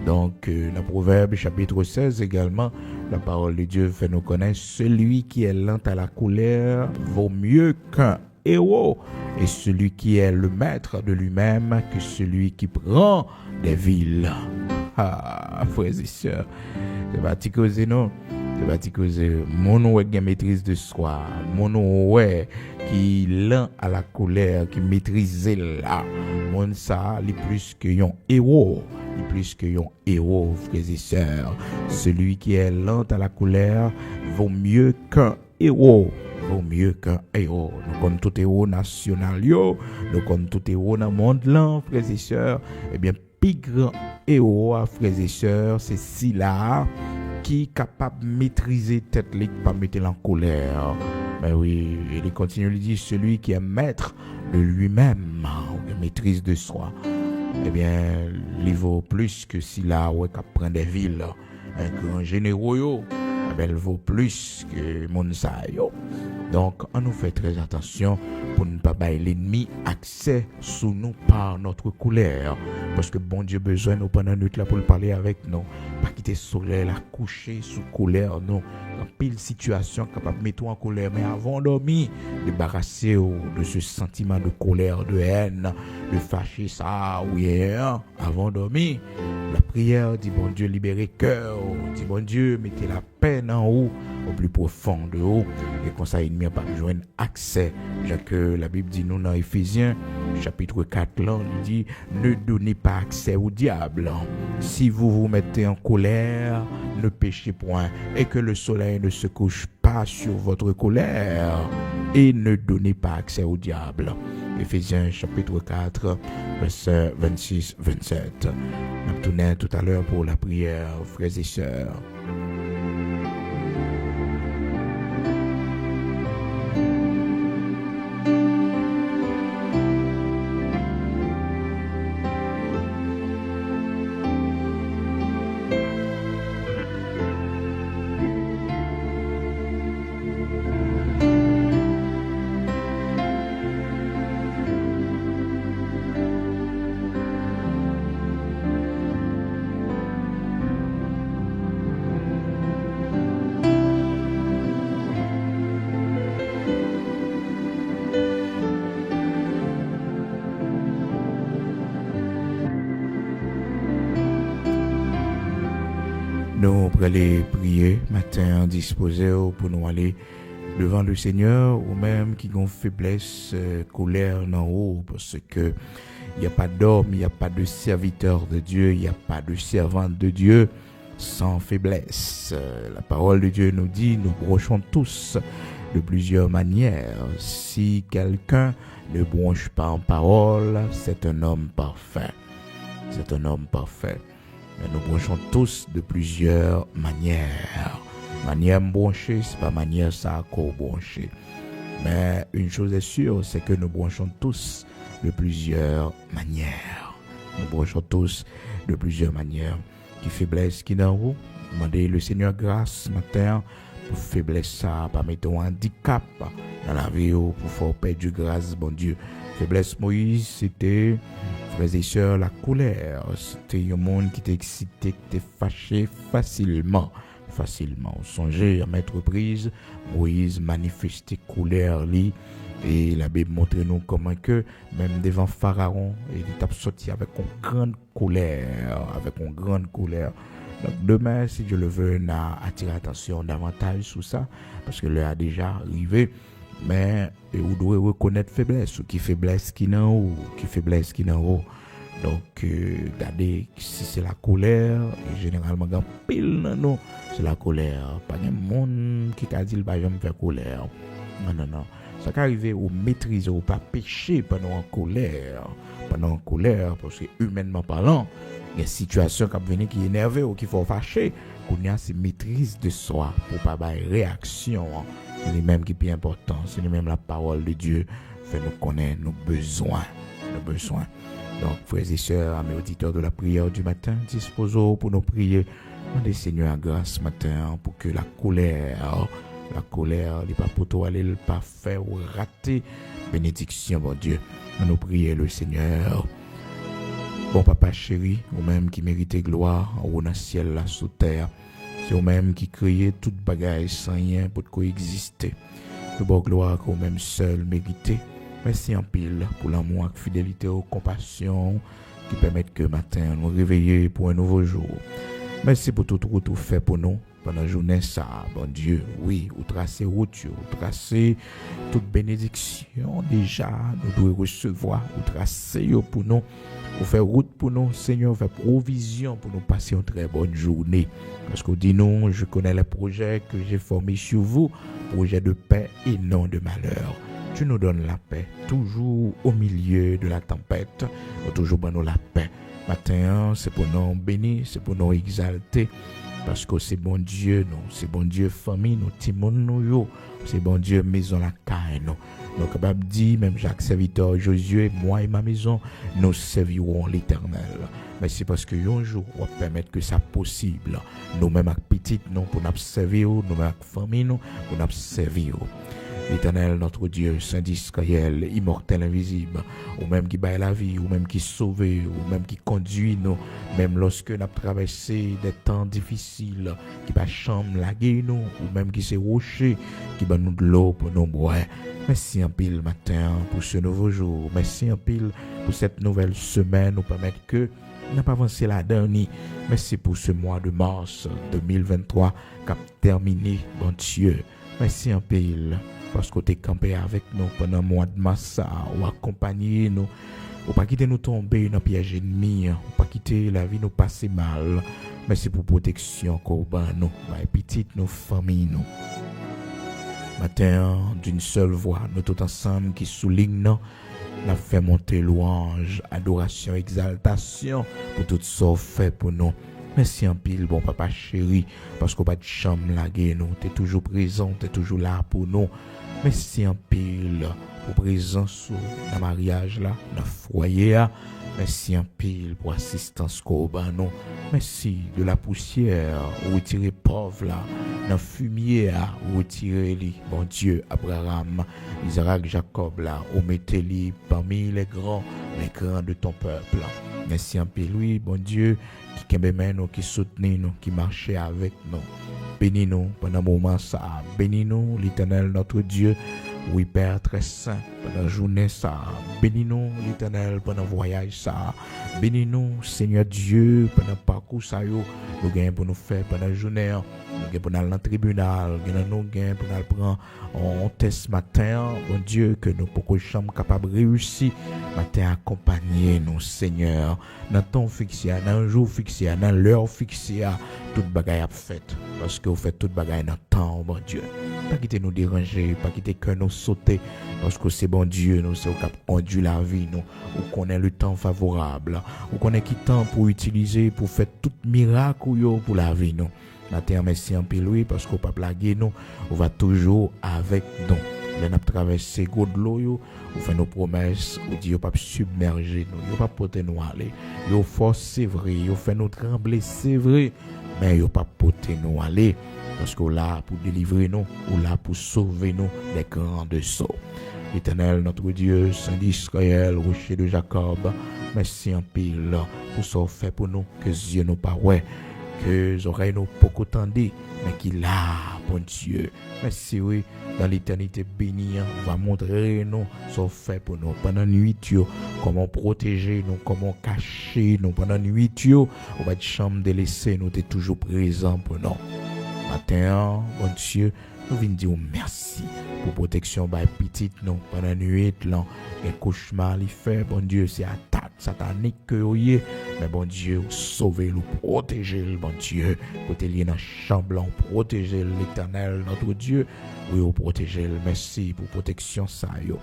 Donc, dans Proverbe chapitre 16 également, la parole de Dieu fait nous connaître celui qui est lent à la colère vaut mieux qu'un héros, et celui qui est le maître de lui-même que celui qui prend des villes. Ah, frères et sœurs, c'est pas causer non. C'est pas causer mon qui maîtrise de soi, mon qui lent à la colère, qui maîtrise là. Mon ça, il plus que un héros, frères et sœurs. Celui qui est lent à la colère vaut mieux qu'un héros. Nous comme tout héros national, nous comme tout héros dans le monde là, frères et sœurs, eh bien, plus grand héros, frères et sœurs, c'est si là qui est capable de maîtriser tête ligue, pas mettre en colère. Mais oui, il continue de dire celui qui est maître de lui-même, maîtrise de soi. Eh bien, il vaut plus que si là, qui prend des villes, un grand généraux, elle vaut plus que Monsayo. Donc, on nous fait très attention pour ne pas bailler l'ennemi accès sous nous par notre colère. Parce que bon Dieu besoin nous pendant notre là pour le parler avec nous. Pas quitter le soleil, la coucher sous colère, non. Dans pile situation capable de mettre en colère, mais avant de dormir, débarrasser de ce sentiment de colère, de haine, de fâcher ça, oui, avant de dormir. La prière dit bon Dieu libérez cœur, dit bon Dieu mettez la peine en haut, au plus profond de haut, et comme ça il n'y a pas besoin d'accès. Que la Bible dit nous dans Éphésiens chapitre 4 là, il dit ne donnez pas accès au diable. Si vous vous mettez en colère, ne péchez point, et que le soleil ne se couche pas sur votre colère, et ne donnez pas accès au diable. Éphésiens chapitre 4 verset 26-27. On tourne tout à l'heure pour la prière, frères et sœurs. Nous pour aller prier matin disposé pour nous aller devant le Seigneur ou même qui ont faiblesse, colère en haut parce que il n'y a pas d'homme, il n'y a pas de serviteur de Dieu, il n'y a pas de servante de Dieu sans faiblesse. La parole de Dieu nous dit, nous brochons tous de plusieurs manières. Si quelqu'un ne bronche pas en parole, c'est un homme parfait. C'est un homme parfait. mais nous branchons tous de plusieurs manières. Manière branchée, c'est pas manière ça qu'on brancher. Mais une chose est sûre, c'est que nous branchons tous de plusieurs manières. Nous branchons tous de plusieurs manières. Qui faiblesse, qui n'en haut. Demandez le Seigneur grâce ce matin pour faiblesse ça, pas mettre un handicap dans la vie pour faire perdre du grâce, bon Dieu. Faiblesse Moïse, c'était, frères et sœurs, la colère. C'était un monde qui était excité, qui était fâché facilement. Songez à mettre prise, Moïse manifestait colère lui, et la Bible montre nous comment que même devant Pharaon, il est sorti avec une grande colère, Donc demain, si Dieu le veut, on a attiré l'attention davantage sur ça, parce que l'heure a déjà arrivé. Mais vous devez reconnaître faiblesse, qui faiblesse qui n'en haut, Donc, regardez, si c'est la colère, et généralement, quand pile dans nous, c'est la colère. Pas de monde qui a dit, bah, je me fais colère. Non. Ça peut arriver ou maîtriser ou pas pécher pendant en colère, parce que humainement parlant, il y a une situation qui vient qui est énervée ou qui faut fâcher. Qu'on a ces maîtrise de soi pour pas avoir réaction. C'est les mêmes qui est plus important. C'est les mêmes la parole de Dieu fait nous connaître nos besoins. Donc, frères et sœurs, amis auditeurs de la prière du matin, disposons pour nous prier. Demandez Seigneur à grâce ce matin pour que la colère, n'est pas pour toi aller le pas faire ou rater. Bénédiction, bon Dieu. Nous prions le Seigneur. Bon papa chéri, ou même qui méritait gloire, ou dans le ciel là sous terre. C'est ou même qui créait toute bagaille sans rien pour coexister. Que bon gloire qu'au même seul mérité. Merci en pile pour l'amour, la fidélité, la compassion qui permettent que matin nous réveiller pour un nouveau jour. Merci pour tout fait pour nous pendant la journée ça, bon Dieu. Oui, ou tracer route, ou tracer toute bénédiction déjà, nous devons recevoir, ou tracer pour nous, ou faire route pour nous, Seigneur, faire provision pour nous passer une très bonne journée. Parce que dit non, je connais les projets que j'ai formés sur vous, projets de paix et non de malheur. Tu nous donnes la paix, toujours au milieu de la tempête, toujours dans la paix. Matin, c'est pour nous bénir, c'est pour nous exalter, parce que c'est bon Dieu, nous, c'est bon Dieu famille, nous, timon nous, c'est bon Dieu maison la caille, nous. Nous capable dire, même Jacques serviteur Josué, moi et ma maison, nous servirons l'Éternel. Mais c'est parce que un jour, on va permettre que ça possible. Nous-mêmes avec petite, nous, pour nous servir, nous-mêmes avec famille, nous, pour nous servir. L'Éternel, notre Dieu, Saint Israël, immortel, invisible, ou même qui baille la vie, ou même qui sauve, ou même qui conduit nous, même lorsque nous avons traversé des temps difficiles, qui va chambre laguer nous, ou même qui s'est rocher, qui va nous de l'eau pour nous boire. Merci en pile matin pour ce nouveau jour. Merci en pile pour cette nouvelle semaine, nous permettre que nous pas avancé la dernière. Merci pour ce mois de mars 2023 qui a terminé, bon Dieu. Merci en pile. Parce que tu es campé avec nous pendant le mois de mars, ou accompagné nous, ou pas quitter nous tomber dans le piège ennemi, ou pas quitter la vie nous passer mal. Merci pour protection qu'on nous, ma petite, nos familles, nous. Matin, d'une seule voix, nous tous ensemble qui soulignent, nous fait monter louange, adoration, exaltation pour tout ça fait pour nous. Merci en pile, bon papa chéri, parce qu'on pas de chambre laguer nous, tu es toujours présent, tu es toujours là pour nous. Merci en pile pour présence dans le mariage là, dans le foyer là. Merci en pile pour assistance qu'on a nous. Merci de la poussière, retirer pauvre là, dans le fumier là, retirer lui. Bon Dieu, Abraham, Isaac, Jacob là, ou mettez-les parmi les grands de ton peuple. Merci en pile, oui, bon Dieu, qui nous, qui soutenait nous, qui marchait avec nous. Bénis-nous pendant un moment ça. Bénis-nous, l'Éternel, notre Dieu. Oui, Père très saint, pendant la journée ça. Bénis-nous, l'Éternel, pendant le voyage ça. Bénis-nous, Seigneur Dieu, pendant le parcours ça. Nous gagnons pour nous faire pendant la journée. Nous gagnons pour nous aller dans le tribunal. Nous gagnons pour nous prendre un test matin. Bon Dieu, que nous pouvons chambre capable de réussir. Matin, accompagner nous, Seigneur. Dans ton fixé, dans un jour fixé, dans l'heure fixée, toute bagaille a fait. Parce que vous faites toute bagaille dans le temps, bon Dieu. pas quitter nous déranger, pas quitter que nous sauter, parce que c'est bon Dieu, nous, c'est au cap conduit la vie, nous, ou qu'on ait le temps favorable, ou qu'on ait qui temps pour utiliser, pour faire tout miracle pour la vie, nous. Matin, merci en pile, oui, parce qu'on pas blaguer, nous, on va toujours avec nous. Là, nous traversé gros de l'eau, on fait nos promesses, on dit, on pas submerger nous, on pas porter nous aller, on force, c'est vrai, on fait nous trembler, c'est vrai, mais on pas porter nous aller, parce qu'on là pour délivrer nous, ou là pour sauver nous des grands de sauts. Éternel, notre Dieu, Saint d'Israël, rocher de Jacob, merci en pile pour ce fait pour nous, que Dieu nous pas ouais, que les oreilles nous pas tendées, mais qu'il a, bon Dieu. Merci, oui, dans l'éternité bénie, on va montrer nous ce fait pour nous. Pendant la nuit, comment protéger nous, comment cacher nous. Pendant la nuit, on va être chambre délaissée, nous, t'es toujours présent pour nous. Matin, bon Dieu, nous venons dire merci pour protection by petite nous pendant la nuit là les cauchemars les fait bon Dieu c'est attaque satanique que oyez mais bon Dieu sauver nous protéger le bon Dieu côté lié dans chambre là protéger l'Éternel notre Dieu oui au protéger merci pour protection ça yo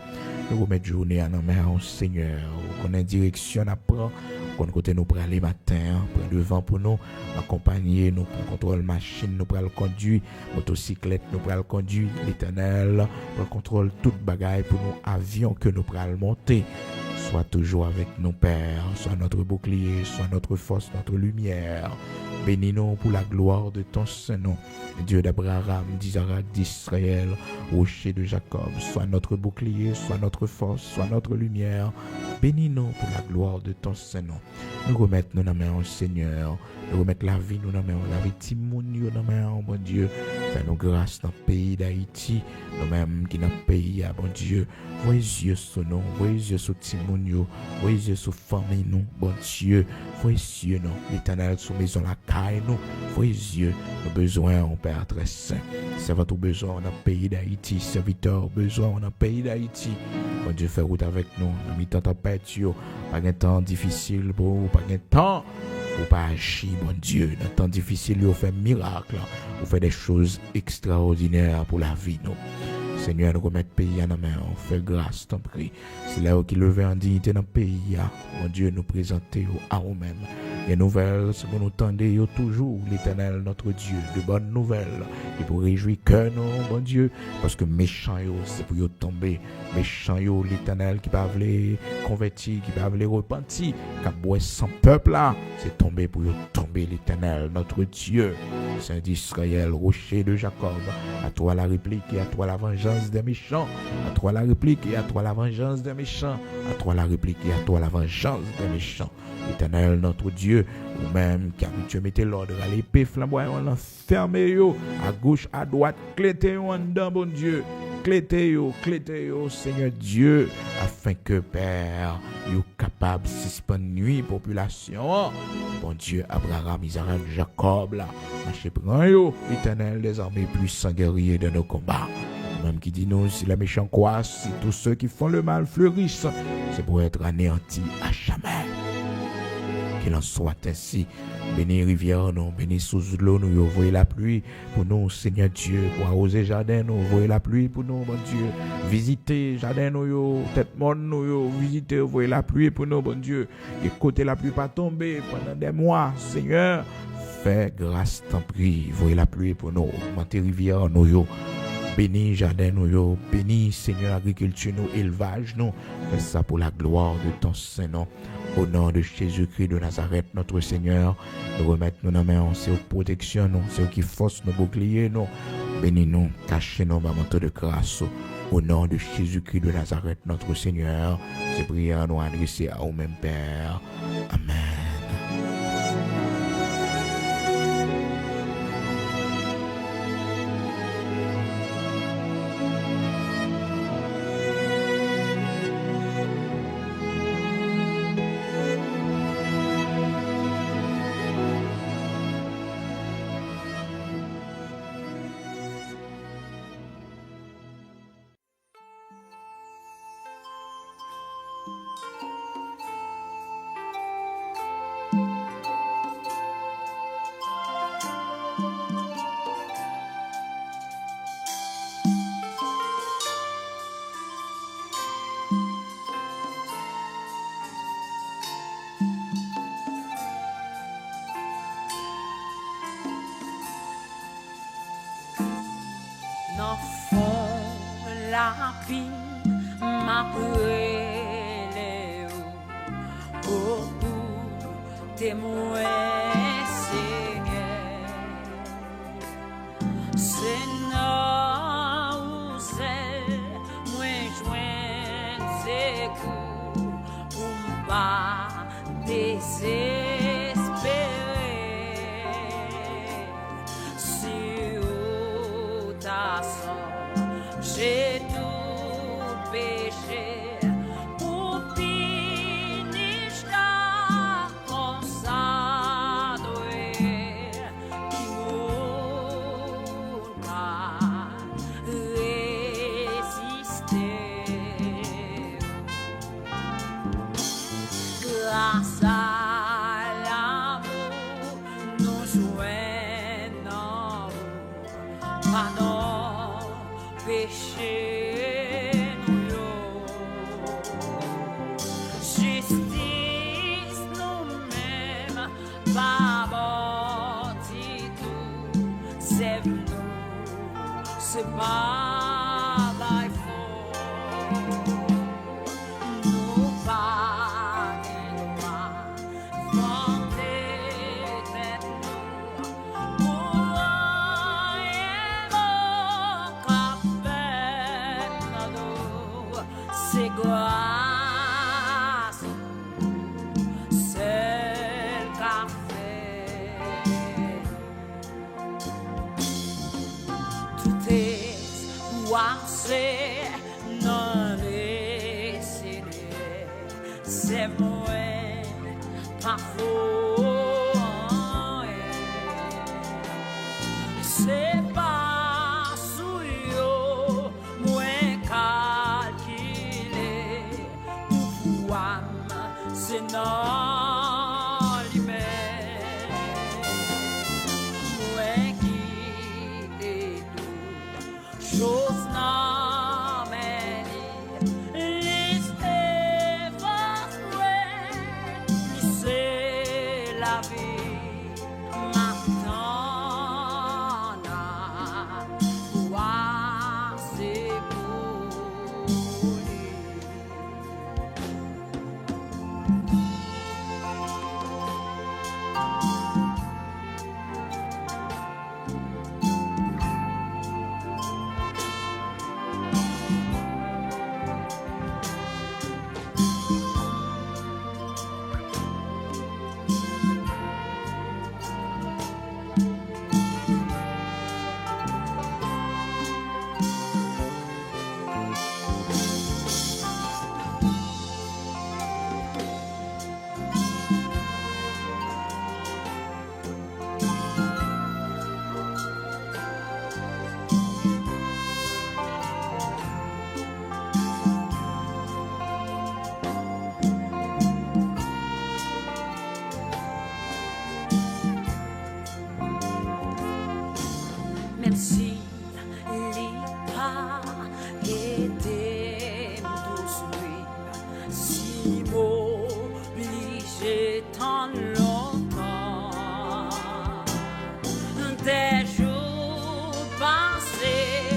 nous remettre journée à nos mains Seigneur qu'on ait direction à prendre qu'on côté nous pour aller matin prendre le vent pour nous accompagner nous pour contrôler machine nous pour le conduire motocyclette nous pour le conduire l'Éternel pour contrôle toute bagaille pour nous avions que nous pour le monter sois toujours avec nous Père sois notre bouclier sois notre force notre lumière bénis-nous pour la gloire de ton Saint-Nom Dieu d'Abraham d'Isaac d'Israël rocher de Jacob sois notre bouclier sois notre force sois notre lumière bénis-nous pour la gloire de ton Saint-Nom nous remettons nos mains au Seigneur nous remettons la vie nous mains la vie Timounio nos mains bon Dieu fais-nous grâce dans le pays d'Haïti nous-mêmes qui dans le pays bon Dieu voyez yeux sur nous voyez yeux sur Timounio voyez yeux sur famille nous bon Dieu voyez yeux nous l'Éternel sous maison la caille nous voyez yeux nos besoins on Père très saint serviteur besoin dans le pays d'Haïti serviteur besoin dans le pays d'Haïti bon Dieu fait route avec nous nous mi temps tempête pas un temps difficile pour pas un temps pour pas agir bon Dieu dans temps difficile vous fait miracle vous fait des choses extraordinaires pour la vie nous Seigneur, nous remettons le pays à nos mains, on fait grâce, t'en prie. C'est là qui levé en dignité dans le pays, mon Dieu, nous présenter à nous-mêmes. Les nouvelles, c'est pour nous tendre toujours l'Éternel, notre Dieu, de bonnes nouvelles. Et pour réjouir que nous, bon Dieu, parce que méchant, c'est pour tomber. Méchant, l'Éternel qui va les convertir, qui va les repentir, qui va sans peuple là, c'est tomber pour tomber l'Éternel, notre Dieu. Saint d'Israël, rocher de Jacob, à toi la réplique et à toi la vengeance des méchants, à toi la réplique et à toi la vengeance des méchants, à toi la réplique et à toi la vengeance des méchants. L'Éternel, notre Dieu, ou-même qui habitué mettre l'ordre à l'épée flamboyant, on l'enferme à gauche, à droite, clété en dedans, bon Dieu. Clété yo, Seigneur Dieu, afin que Père, yo capable de suspendre nuit population. Bon Dieu, Abraham, Isaac, Jacob, là, marchez prend yo, l'Éternel des armées puissants guerriers de nos combats. Même qui dit nous, si les méchants croissent, si tous ceux qui font le mal fleurissent, c'est pour être anéantis à jamais. Qu'il en soit ainsi. Bénis rivière, nous, bénis sous l'eau, nous, voyez la pluie pour nous, Seigneur Dieu, pour arroser jardin, nous, voyez la pluie pour nous, bon Dieu. Visitez jardin, nous, tête monde, nous, visitez, voyez la pluie pour nous, bon Dieu. Écoutez la pluie pas tomber pendant des mois, Seigneur. Fais grâce, t'en prie, voyez la pluie pour nous, augmentez rivière, nous, bénis jardin, nous, bénis, Seigneur, agriculture, nous, élevage, nous. Fais ça pour la gloire de ton Saint-Nom. Au nom de Jésus-Christ de Nazareth, notre Seigneur, nous remettons nos mains, c'est aux protections, nous, c'est eux qui forcent nos boucliers, nous. Bénis-nous, cachez-nous, manteau de grâce. Au nom de Jésus-Christ de Nazareth, notre Seigneur, ces prières nous adressées à vous-même, Père. Amen. Dans fond la vie m'a brûlé pour témoin Seigneur. C'est nous moi joindre ses coups pour pas désespérer. Si ta j'ai tout péché pour finir comme ça doit qui mourra pas résister grâce à l'amour nous joignons pas nos péchés. C'est pas by nous pas c'est grâce c'est café tout est c'est non laisser c'est moi pas faux c'est pas sous yo moi calculer pour c'est non libère moi qui est chose non mais c'est la vie maintenant c'est pour même si l'État était douce, si obligé tant longtemps, des jours passés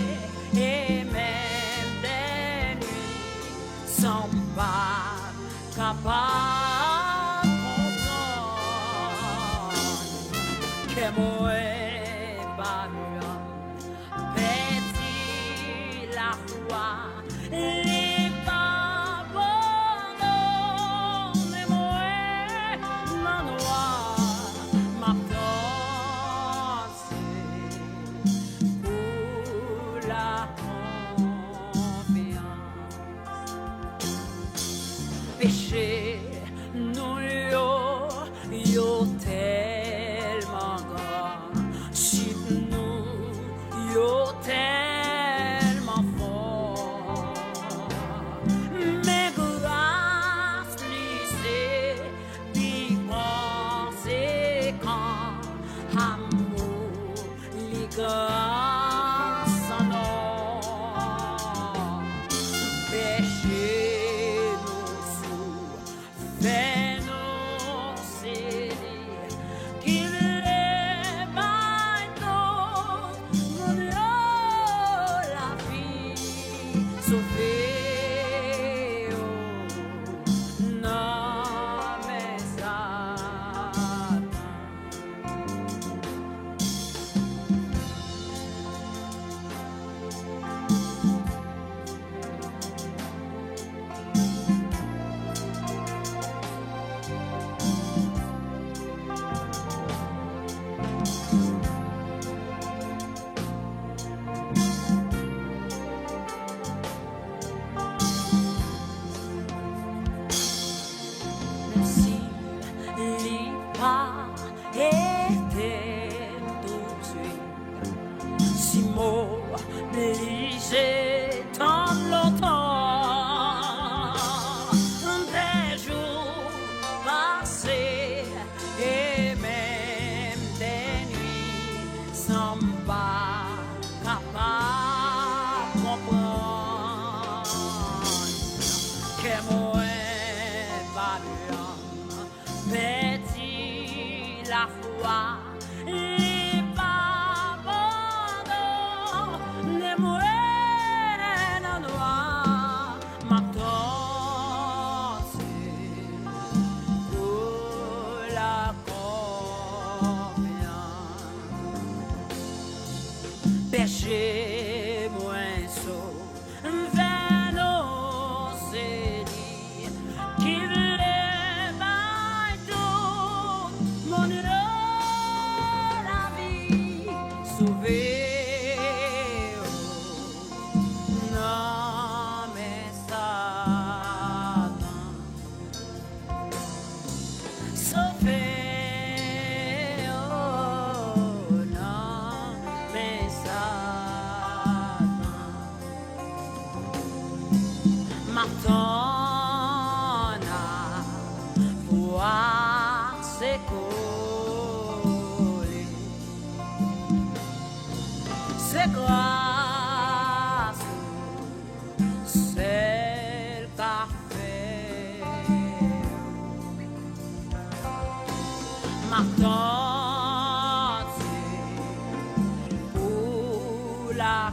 et même des nuits sans pas capable de comprendre que moi la foi, les pardons, les mots, la noix, ma danse pour la confiance. Péché, nous yo tellement grand, chip nous yo tellement fort, mais grâce lycée, puis conséquent, amour, les grâces en or, péché nous sous, fait nous céder, qu'il est bateau, mon Dieu. obligé tant longtemps, des jours passés et même des nuits sans pas capable de comprendre que moi valant petit la foi. Péché moins saut vers nos séries qui voulait tout mon la vie sauver non mais ça sauver Matona voir c'est collé c'est grâce c'est le café Matona pour la